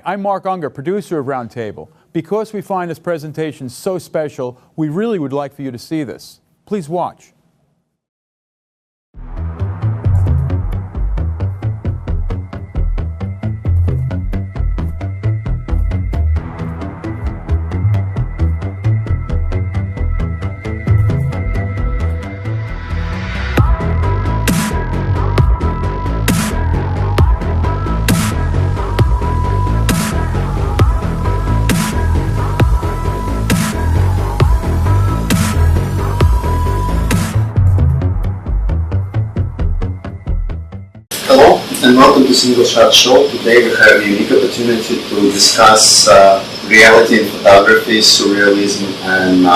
I'm Mark Unger, producer of Roundtable. Because we find this presentation so special, we really would like for you to see this. Please watch. Hello and welcome to Single Shot Show. Today we have a unique opportunity to discuss reality in photography, surrealism, and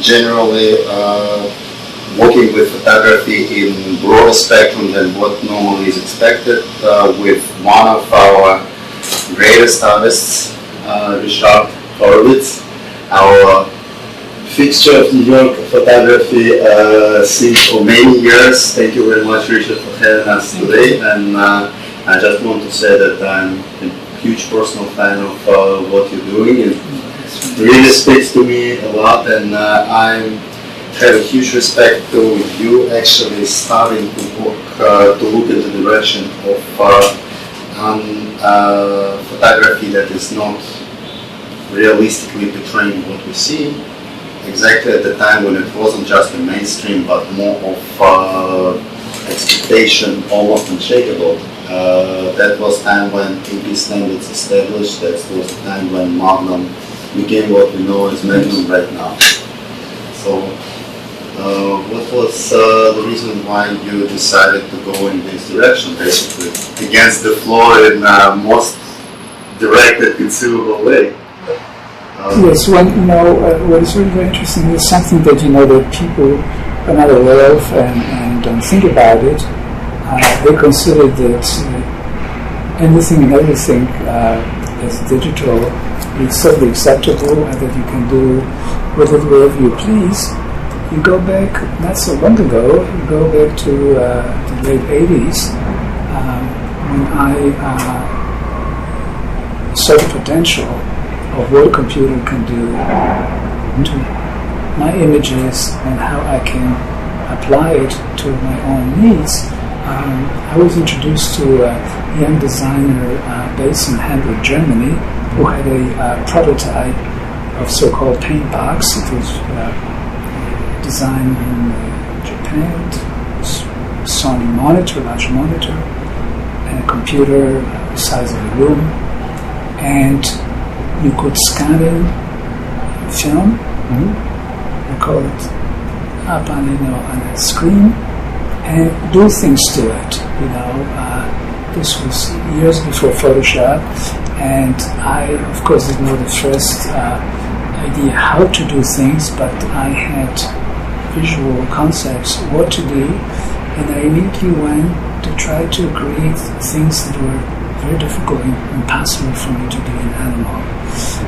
generally working with photography in broader spectrum than what normally is expected with one of our greatest artists, Ryszard Horowitz, our fixture of New York photography since for many years. Thank you very much, Ryszard, for having us today. And I just want to say that I'm a huge personal fan of what you're doing. It really speaks to me a lot, and I have a huge respect to you actually starting to work to look in the direction of photography that is not realistically portraying what we see. Exactly at the time when it wasn't just a mainstream, but more of expectation, almost unshakable. That was time when EP standards established. That was the time when Magnum became what we know as Magnum right now. So, what was the reason why you decided to go in this direction, basically, against the flow in most direct and conceivable way? Yes, what is really very interesting is something that that people are not aware of and don't think about it. They consider that anything and everything as digital is totally acceptable and that you can do with it whatever you please. You go back not so long ago, you go back to the late 80s when I saw the potential of what a computer can do to my images and how I can apply it to my own needs. I was introduced to a young designer based in Hamburg, Germany, who had a prototype of so-called paint box. It was designed in Japan. It was a Sony monitor, large monitor, and a computer the size of a room, and you could scan in film, record it up on a screen, and do things to it. This was years before Photoshop, and I, of course, didn't know the first idea how to do things, but I had visual concepts what to do, and I immediately went to try to create things that were very difficult and impossible for me to do in animal.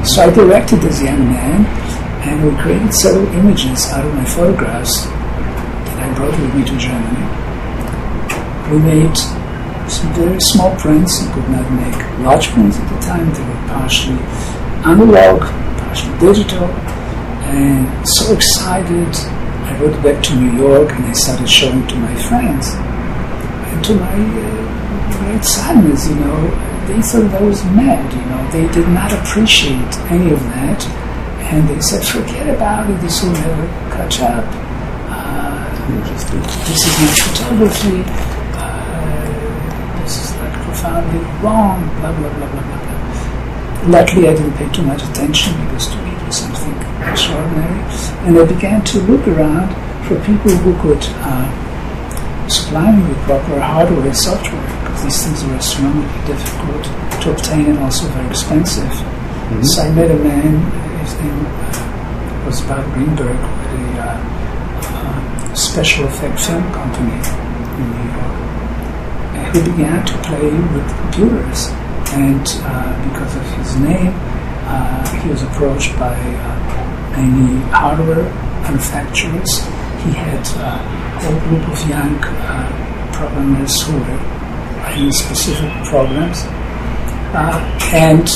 So I directed this young man, and we created several images out of my photographs that I brought with me to Germany. We made some very small prints. You could not make large prints at the time. They were partially analog, partially digital, and so excited, I wrote back to New York and I started showing to my friends. And to my great sadness, they thought I was mad, They did not appreciate any of that, and they said, forget about it, this will never catch up. This is not photography, this is like profoundly wrong, blah, blah, blah, blah, blah, blah. Luckily, I didn't pay too much attention because to me it was something extraordinary, and I began to look around for people who could supply me with proper hardware and software, because these things were extremely difficult to obtain and also very expensive. So I met a man, his name was Bob Greenberg, with a special effect film company in New York, and he began to play with computers, and because of his name, he was approached by many hardware manufacturers. He had a whole group of young programmers who were writing specific programs, And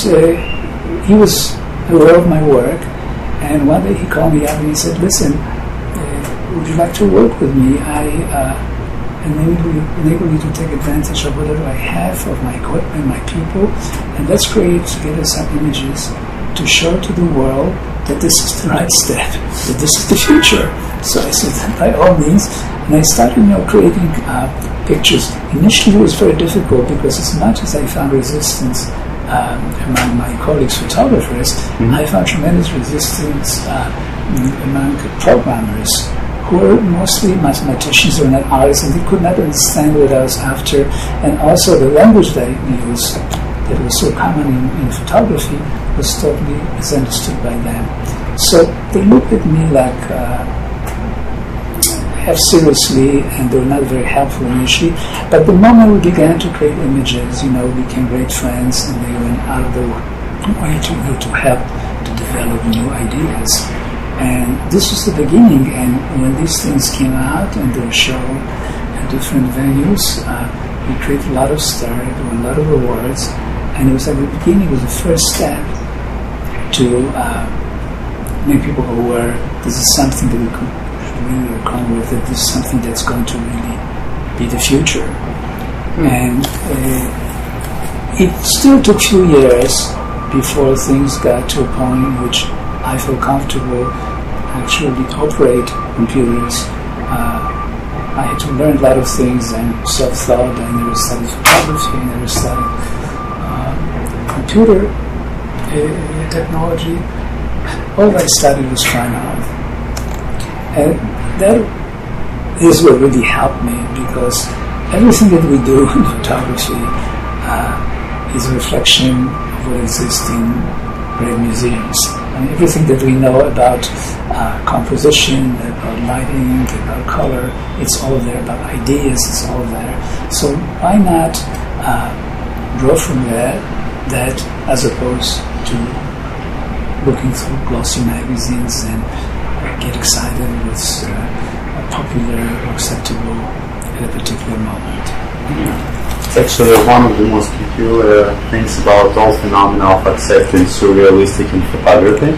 he was aware of my work, and one day he called me up and he said, listen, would you like to work with me? I enable you to take advantage of whatever I have, of my equipment, my people, and let's create together some images to show to the world that this is the right step, that this is the future. So I said, by all means, and I started, creating pictures. Initially, it was very difficult because as much as I found resistance among my colleagues, photographers, I found tremendous resistance among programmers who were mostly mathematicians or not artists, and they could not understand what I was after. And also the language that I used, that was so common in photography, was totally misunderstood by them. So they looked at me like half seriously, and they were not very helpful initially. But the moment we began to create images, we became great friends, and they went out of their way to help to develop new ideas. And this was the beginning, and when these things came out and they were shown at different venues, we created a lot of stars, there were a lot of awards, and it was at the beginning, it was the first step to make people aware this is something that we could really work on with, that this is something that's going to really be the future. And it still took a few years before things got to a point in which I feel comfortable actually operate computers. I had to learn a lot of things and self-taught. I never studied photography, I never studied computer technology. All I studied was fine art. And that is what really helped me, because everything that we do in photography is a reflection of what exists in great museums. And everything that we know about composition, about lighting, about color, it's all there, about ideas, it's all there. So why not draw from that as opposed to looking through glossy magazines and get excited what's popular or acceptable at a particular moment. It's actually one of the most peculiar things about all phenomena of accepting surrealistic in photography.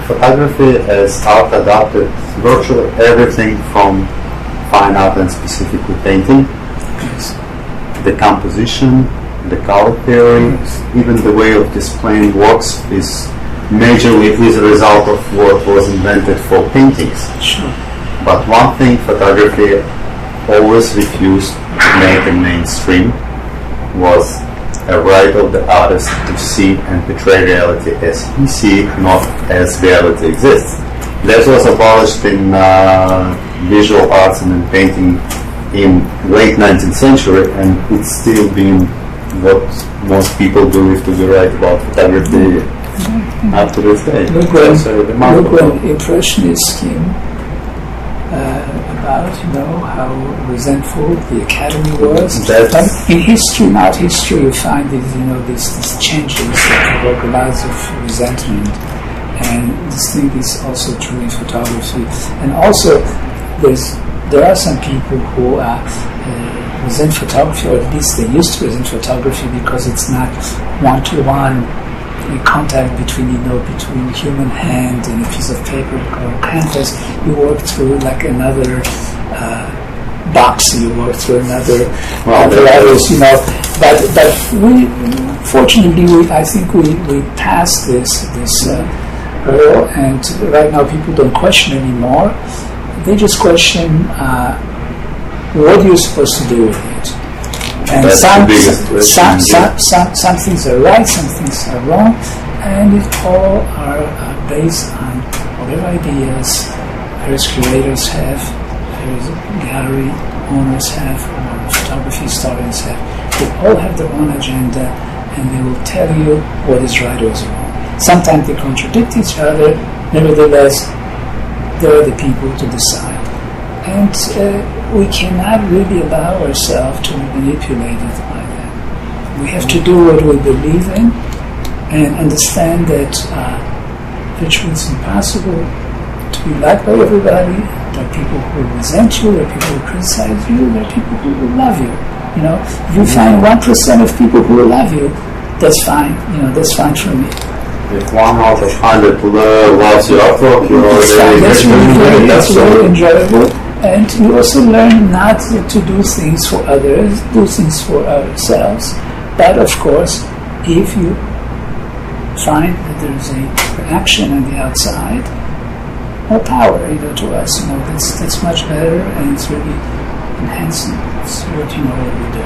Photography as art adapted virtually everything from fine art and specifically painting. Yes. The composition, the color theory, even the way of displaying works is majorly is a result of what was invented for paintings. Sure. But one thing photography always refused to make a mainstream was a right of the artist to see and portray reality as he sees, not as reality exists. That was abolished in visual arts and in painting in late 19th century, and it's still been what most people believe to be right about photography up to this day. Look when Impressionists came about, how resentful the Academy was. But in history, in art history, you find these changes that provoke a lot of resentment. And this thing is also true in photography. And also, there are some people who resent photography, or at least they used to resent photography because it's not one-to-one contact between human hand and a piece of paper or canvas. You work through like another box. You work through another apparatus. But we, fortunately, I think we passed this hurdle, and right now people don't question anymore. They just question what are you supposed to do with it. And some things are right, some things are wrong, and it all are based on whatever ideas various curators have, various gallery owners have, or photography historians have. They all have their own agenda, and they will tell you what is right or is wrong. Sometimes they contradict each other, nevertheless, they are the people to decide. And we cannot really allow ourselves to be manipulated by them. We have to do what we believe in and understand that virtually it's impossible to be liked by everybody. There are people who resent you, there are people who criticize you, there are people who will love you. You know, if you find 1% of people who will love you, that's fine. You know, that's fine for me. If 1 out of 100 loves your artwork, That's really enjoyable. And you also learn not to do things for others, do things for ourselves. But of course, if you find that there's a reaction on the outside, more power, to us. That's much better, and it's really enhancing. It's what we do.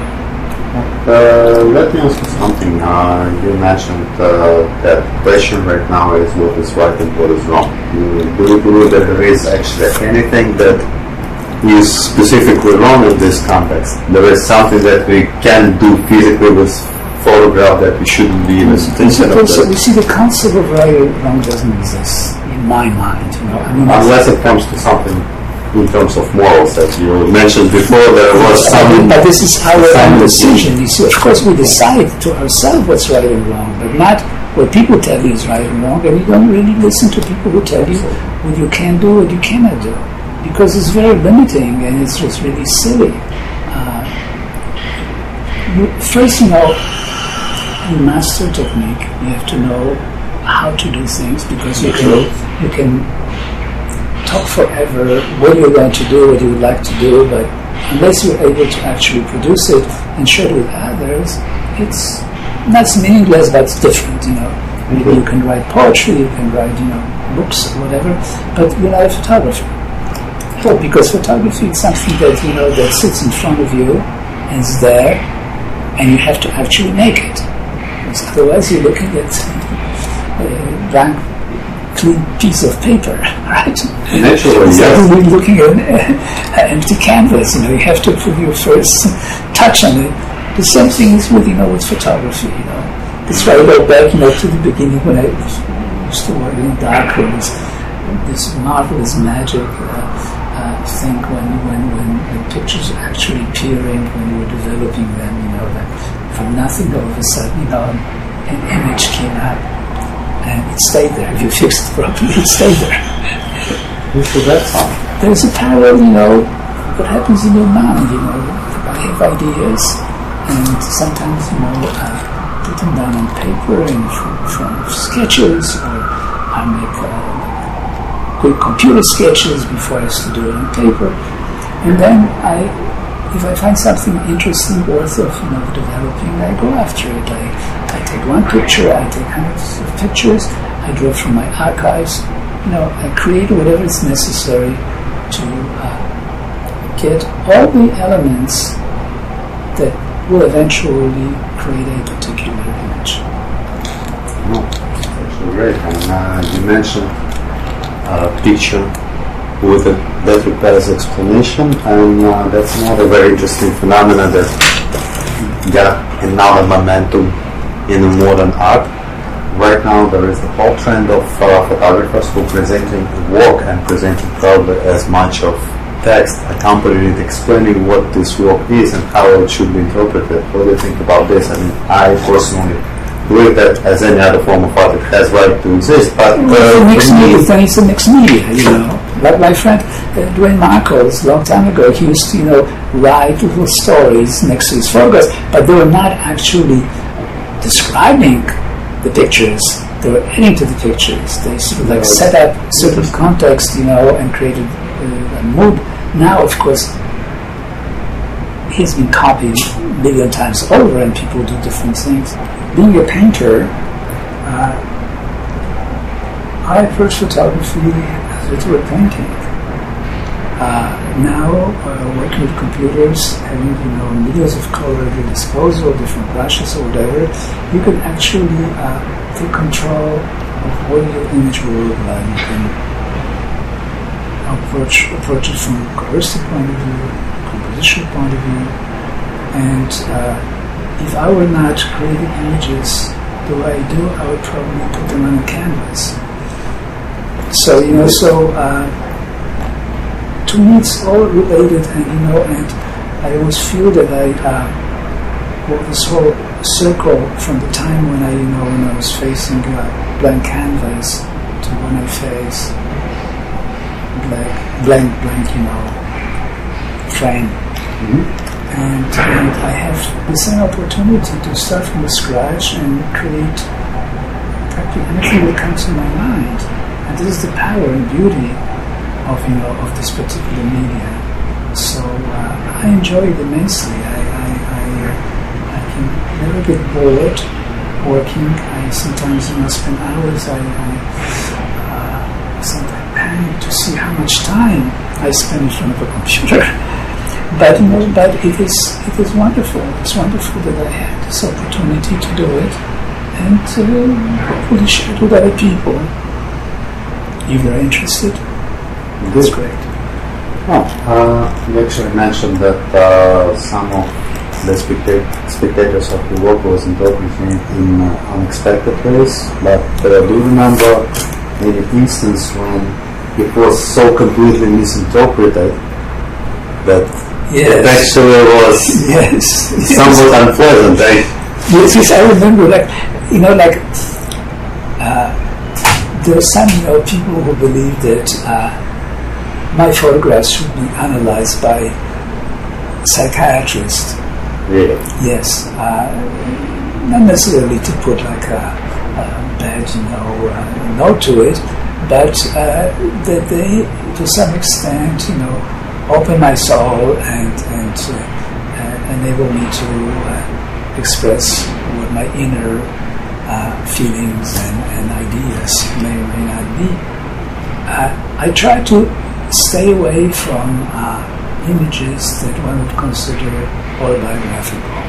Let me ask you something. You mentioned that question right now is what is right and what is wrong. Do you believe that there is actually anything that is specifically wrong in this context? There is something that we can do physically with photograph that we shouldn't be in a situation of that? You see, the concept of right or wrong doesn't exist in my mind. Unless it comes to something in terms of morals that you mentioned before, there was some... But this is our own decision. You see, of course, we decide to ourselves what's right and wrong, but not what people tell you is right and wrong, and you don't really listen to people who tell you what you can do, what you cannot do, because it's very limiting, and it's just really silly. First, you master technique. You have to know how to do things, because you can talk forever what you're going to do, what you would like to do, but unless you're able to actually produce it and share it with others, it's not meaningless, but it's different. Maybe you can write poetry, you can write books or whatever, but you're not a photographer. Because photography is something that that sits in front of you and is there, and you have to actually make it. Because otherwise, you're looking at a blank, clean piece of paper, right? Naturally, so yes. You're looking at an empty canvas. You have to put your first touch on it. The same thing is with with photography. That's why I go back to the beginning when I used to work in the darkroom. This marvelous magic thing when pictures are actually appearing, when you were developing them, that from nothing all of a sudden, an image came up and it stayed there. If you fixed it properly, it stayed there. There's a parallel, what happens in your mind, I have ideas, and sometimes, I put them down on paper in front of sketches, or I make quick computer sketches before I used to do it on paper. And then if I find something interesting worth of developing, I go after it. I take one picture, I take hundreds of pictures, I draw from my archives. I create whatever is necessary to get all the elements that will eventually create a particular image. That's great. And you mentioned picture with a that requires explanation, and that's another very interesting phenomenon that got another momentum in modern art. Right now there is the whole trend of photographers who presenting work and presenting probably as much of text accompanying it, explaining what this work is and how it should be interpreted. What do you think about this? I mean, I personally believe that as any other form of art, it has right to exist, but it's a mixed media, Like my friend Dwayne Marcos, a long time ago, he used to, write little stories next to his photographs, but they were not actually describing the pictures. They were adding to the pictures. They sort of set up certain context, and created a mood. Now, of course, he's been copied a million times over, and people do different things. Being a painter, I approach photography as literally painting. Now, working with computers, having millions of color at your disposal, different brushes or whatever, you can actually take control of what your image will look like. You can approach it from a coercive point of view, compositional point of view, and if I were not creating images the way I do, I would probably put them on a canvas. So, to me it's all related, and I always feel that I walk this whole circle from the time when I was facing a blank canvas to when I face blank, frame. Mm-hmm. and I have the same opportunity to start from the scratch and create practically anything that comes to my mind. And this is the power and beauty of this particular media. So I enjoy it immensely. I can never get bored working. I sometimes spend hours. I sometimes panic to see how much time I spend in front of a computer. But but it is wonderful. It's wonderful that I had this opportunity to do it, and hopefully share it with other people. If they're interested, that's great. You actually mentioned that some of the spectators of your work was interpreted in unexpected ways, but do you remember any instance when it was so completely misinterpreted that it actually was somewhat unpleasant? Yes, I remember, there are some people who believe that my photographs should be analyzed by psychiatrists. Really? Yes, not necessarily to put like a bad, note to it, but that they, to some extent, open my soul and enable me to express what my inner feelings and ideas may or may not be. I try to stay away from images that one would consider autobiographical.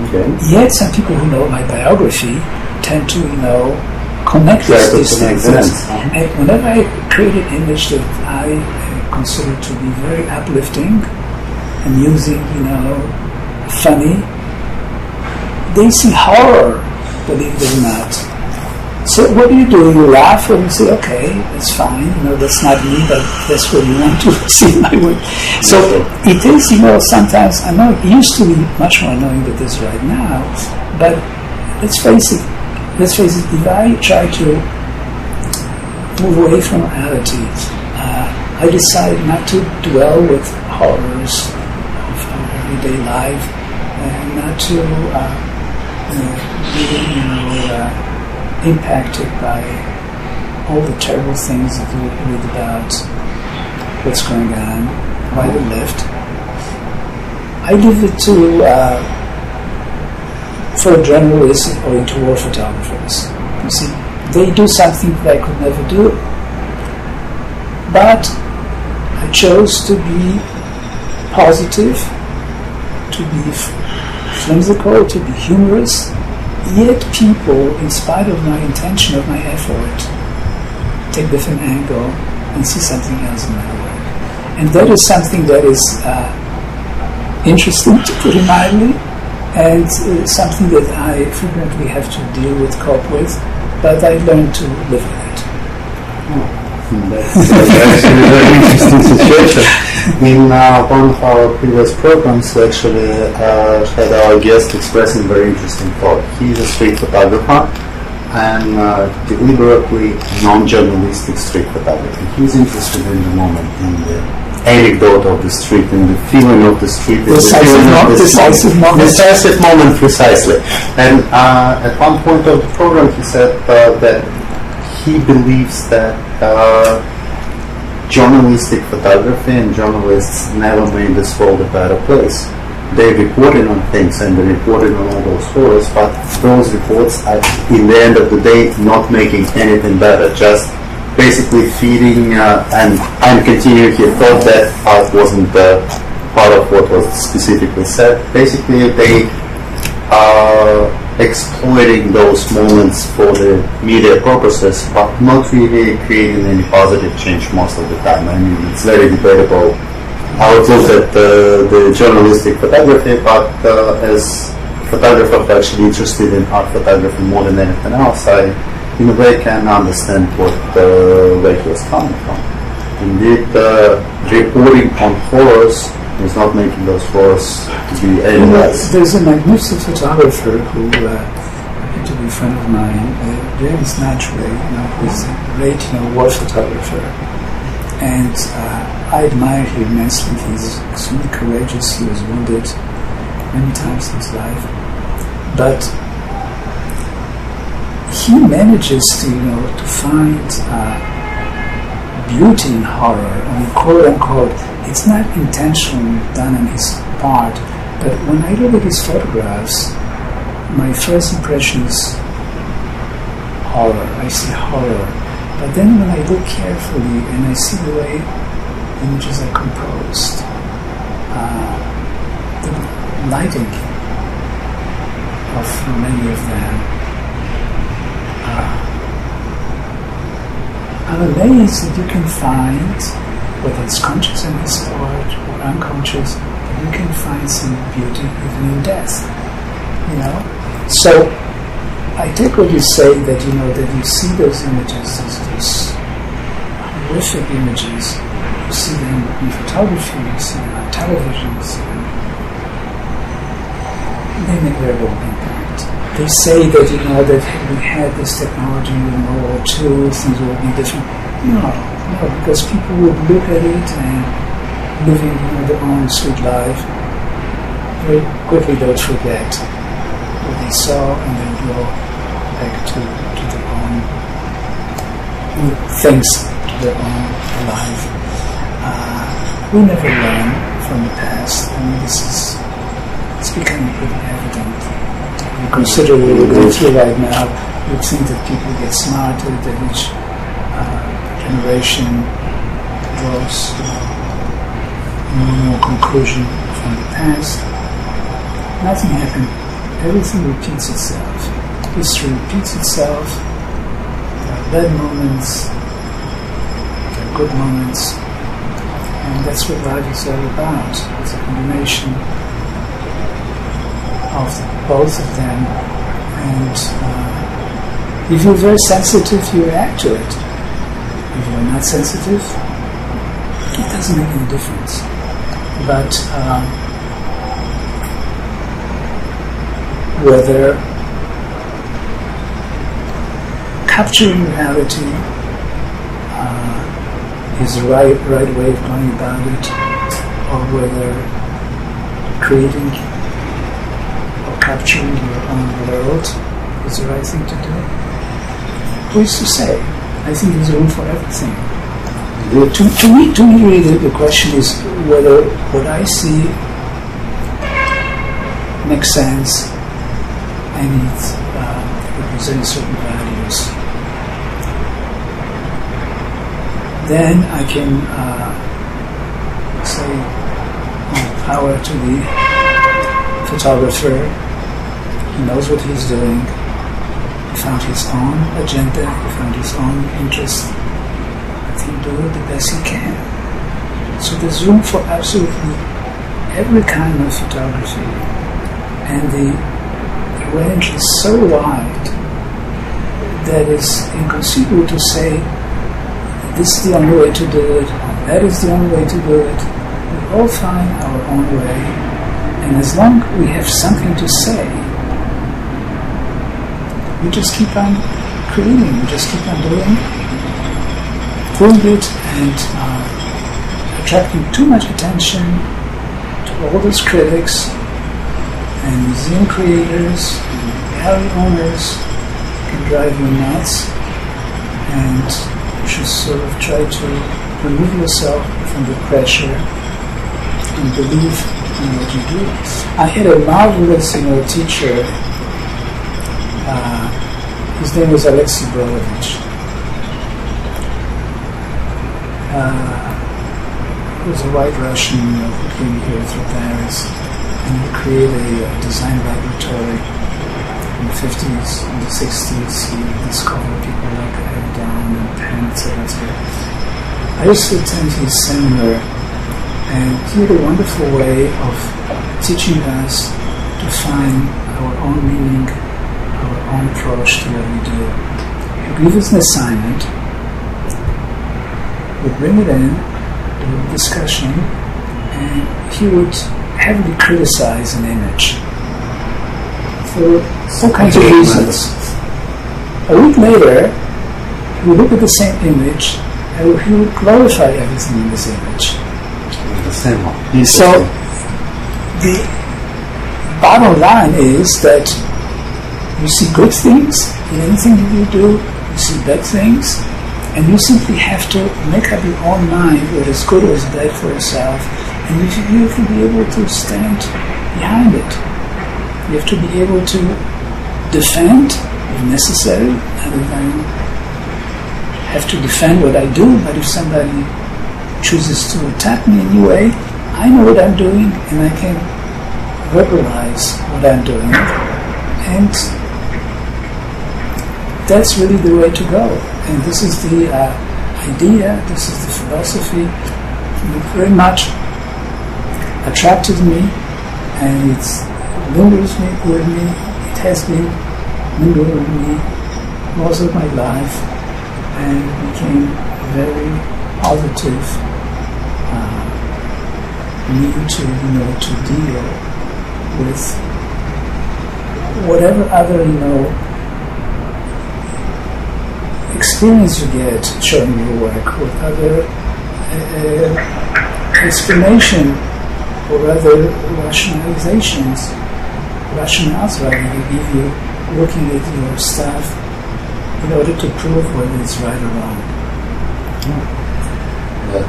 Okay. Yet some people who know my biography tend to, connect these things. And whenever I create an image that I consider to be very uplifting, amusing, funny, they see horror, believe it or not. So what do? You laugh and say, okay, that's fine, that's not me, but that's what you want to see my work. So it is, sometimes, I know it used to be much more annoying than it is right now, but let's face it, if I try to move away from reality, I decide not to dwell with horrors of everyday life, and not to be impacted by all the terrible things that you read about, what's going on, right and left. I leave it to for journalists or into war photographers. You see, they do something that I could never do. But I chose to be positive, to be whimsical, to be humorous. Yet people, in spite of my intention, of my effort, take a different angle and see something else in my work. And that is something that is interesting, to put it mildly, and something that I frequently have to deal with, cope with, but I learned to live with it. That's actually a very interesting situation. In one of our previous programs, we actually had our guest expressing very interesting thought. He's a street photographer and deliberately non-journalistic street photography. He's interested in the moment, in the anecdote of the street, in the feeling of the street, decisive moment precisely. And at one point of the program, he said that he believes that journalistic photography and journalists never made this world a better place. They reported on things and they reported on all those horrors, but those reports are, in the end of the day, not making anything better, just basically feeding, and I'm continuing here, thought that part wasn't part of what was specifically said. Basically, they are exploiting those moments for the media purposes, but not really creating any positive change most of the time. I mean, it's very debatable how it looks at the journalistic photography, but as a photographer actually interested in art photography more than anything else, I, in a way, can understand where he was coming from. Indeed, reporting on horrors is not making those horrors to be any less. There's a magnificent photographer who happened to be a friend of mine, James Naturally, who's a great war photographer. And I admire him immensely. He's extremely courageous. He was wounded many times in his life, but he manages to, to find beauty in horror. I mean, quote unquote, it's not intentionally done on his part, but when I look at his photographs, my first impression is horror. I see horror. But then when I look carefully and I see the way images are composed, the lighting of many of them, I'm amazed that you can find, whether it's conscious on his part or unconscious, that you can find some beauty even in death. So I take what you say, that that you see those images, those horrific images. You see them in photography, you see them on television, you see them. They make very little impact. They say that that had we had this technology in World War II, things would be different. No, because people would look at it and living their own sweet life. Very quickly they would forget what they saw and then go back to their own things, to their own life. We never learn from the past. I mean, it's becoming pretty evident. You consider what we're going through right now, you think that people get smarter, that each generation draws more conclusion from the past. Nothing happened. Everything repeats itself. History repeats itself. There are bad moments, there are good moments, and that's what life is all about. It's a combination of both of them, and if you're very sensitive, you react to it. If you're not sensitive, it doesn't make any difference. But whether capturing reality is the right way of going about it, or whether creating or capturing your own world is the right thing to do. Who is to say? I think there's room for everything. To me, really, the question is whether what I see makes sense and it represents certain values. Then I can say power to the photographer. He knows what he's doing. He found his own agenda. He found his own interest. Let him do the best he can. So there's room for absolutely every kind of photography, and the range is so wide that it's inconceivable to say this is the only way to do it, or that is the only way to do it. We all find our own way, and as long as we have something to say, we just keep on creating, we just keep on doing it, and attracting too much attention to all those critics and museum creators and gallery owners can drive you nuts, and you should sort of try to remove yourself from the pressure and believe in what you do. I had a marvelous, teacher. His name was Alexei Brodovich. He was a white Russian who came here through Paris, and he created a design laboratory in the 50s. In the 60s, he discovered people like Avedon and Penn, etc. I used to attend his seminar, and he had a wonderful way of teaching us to find our own meaning, our own approach to what we do. He would give us an assignment, would bring it in, do a discussion, and he would heavily criticize an image for all kinds of reasons. A week later, we look at the same image he would glorify everything in this image. The same one. So the bottom line is that you see good things in anything that you do, you see bad things, and you simply have to make up your own mind what is good or is bad for yourself, and you have to be able to stand behind it. You have to be able to defend, if necessary, and if I have to defend what I do, but if somebody chooses to attack me in any way, I know what I'm doing, and I can verbalize what I'm doing, and that's really the way to go. And this is the idea, this is the philosophy that very much attracted me, and it's lingers with me. It has been lingering with me most of my life, and became a very positive need to deal with whatever other experience you get showing your work, with other explanation or other rationalizations, rationales rather, they give you looking at your stuff in order to prove whether it's right or wrong. That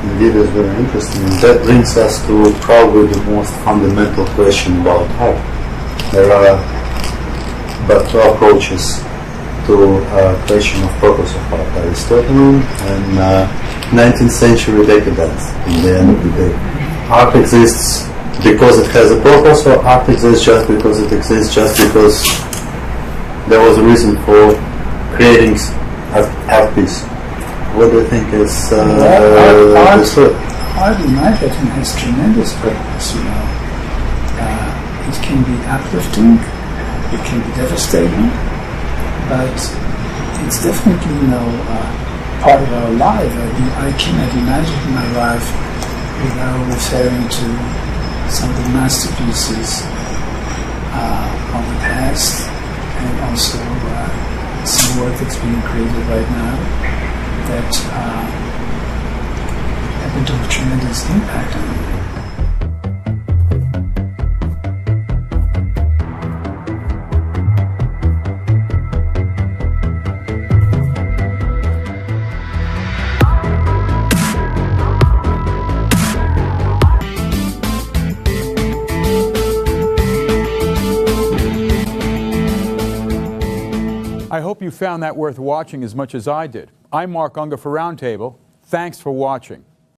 indeed is very interesting. That brings us to probably the most fundamental question about art. There are but two approaches to question of purpose of art: Aristotle and 19th century decadence. In the end of the day, art exists because it has a purpose, or art exists just because it exists, just because there was a reason for creating art piece. What do you think is art, the truth? Art, in my opinion, has tremendous purpose. It can be uplifting, it can be devastating, but it's definitely part of our life. I cannot imagine my life without referring to some of the masterpieces of the past, and also some work that's being created right now that have been doing a tremendous impact on me. I hope you found that worth watching as much as I did. I'm Mark Unger for Roundtable. Thanks for watching.